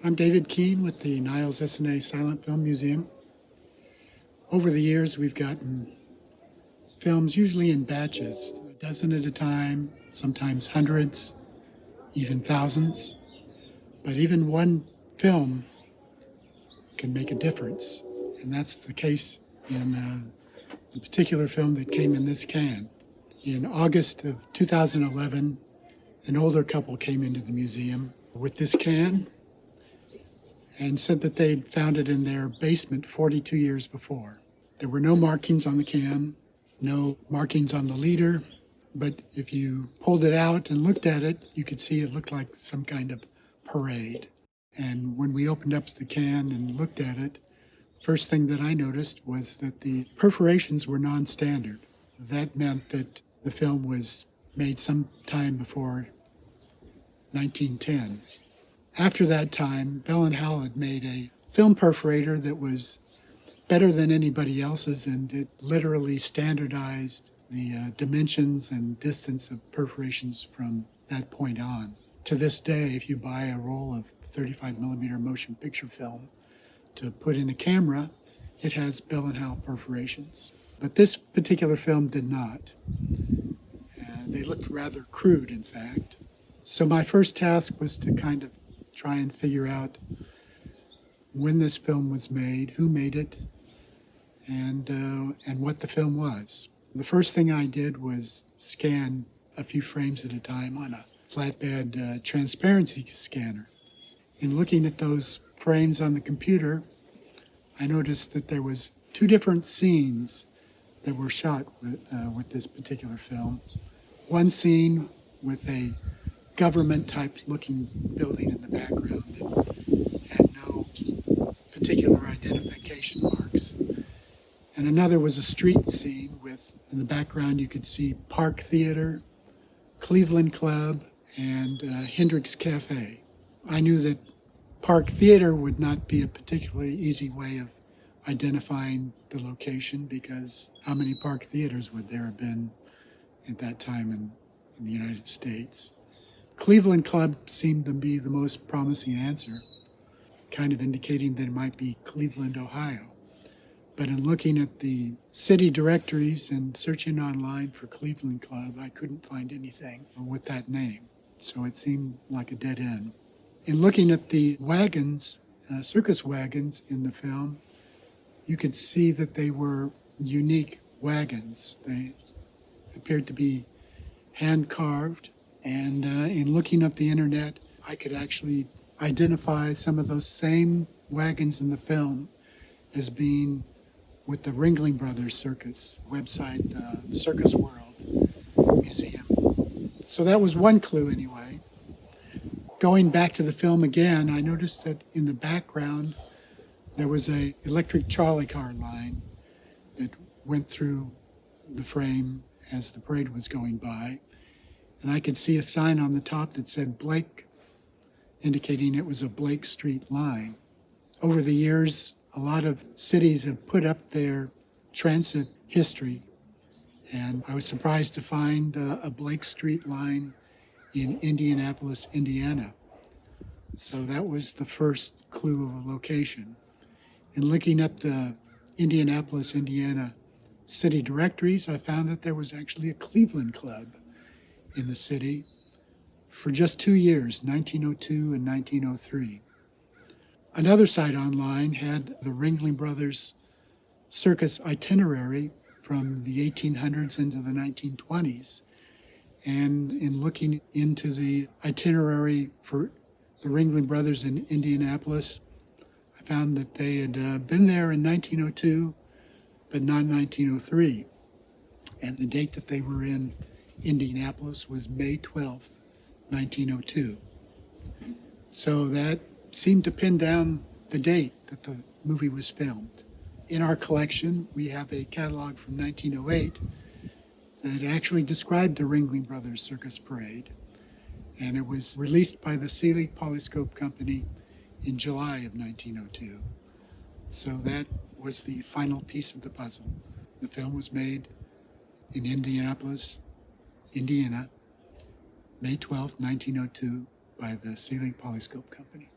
I'm David Kiehn with the Niles Essanay Silent Film Museum. Over the years, we've gotten films usually in batches, a dozen at a time, sometimes hundreds, even thousands. But even one film can make a difference. And that's the case in the particular film that came in this can. In August of 2011, an older couple came into the museum with this can and said that they'd found it in their basement 42 years before. There were no markings on the can, no markings on the leader, but if you pulled it out and looked at it, you could see it looked like some kind of parade. And when we opened up the can and looked at it, first thing that I noticed was that the perforations were non-standard. That meant that the film was made some time before 1910. After that time, Bell & Howell had made a film perforator that was better than anybody else's, and it literally standardized the dimensions and distance of perforations from that point on. To this day, if you buy a roll of 35 millimeter motion picture film to put in a camera, it has Bell & Howell perforations. But this particular film did not. They looked rather crude, in fact. So my first task was to kind of try and figure out when this film was made, who made it, and what the film was. The first thing I did was scan a few frames at a time on a flatbed transparency scanner. In looking at those frames on the computer, I noticed that there was two different scenes that were shot with this particular film. One scene with a government-type looking building in the background that had no particular identification marks. And another was a street scene with, in the background, you could see Park Theater, Cleveland Club, and Hendrix Cafe. I knew that Park Theater would not be a particularly easy way of identifying the location, because how many Park Theaters would there have been at that time in the United States? Cleveland Club seemed to be the most promising answer, kind of indicating that it might be Cleveland, Ohio. But in looking at the city directories and searching online for Cleveland Club, I couldn't find anything with that name. So it seemed like a dead end. In looking at the wagons, circus wagons in the film, you could see that they were unique wagons. They appeared to be hand-carved. And in looking up the internet, I could actually identify some of those same wagons in the film as being with the Ringling Brothers Circus website, the Circus World Museum. So that was one clue anyway. Going back to the film again, I noticed that in the background there was a electric trolley car line that went through the frame as the parade was going by. And I could see a sign on the top that said Blake, indicating it was a Blake Street line. Over the years, a lot of cities have put up their transit history, and I was surprised to find a Blake Street line in Indianapolis, Indiana. So that was the first clue of a location. In looking up the Indianapolis, Indiana city directories, I found that there was actually a Cleveland Club in the city for just 2 years, 1902 and 1903. Another site online had the Ringling Brothers circus itinerary from the 1800s into the 1920s. And in looking into the itinerary for the Ringling Brothers in Indianapolis, I found that they had been there in 1902, but not 1903. And the date that they were in Indianapolis was May 12th, 1902. So that seemed to pin down the date that the movie was filmed. In our collection, we have a catalog from 1908 that actually described the Ringling Brothers Circus Parade, and it was released by the Sealy Polyscope Company in July of 1902. So that was the final piece of the puzzle. The film was made in Indianapolis, Indiana, May 12, 1902, by the Sealy Polyscope Company.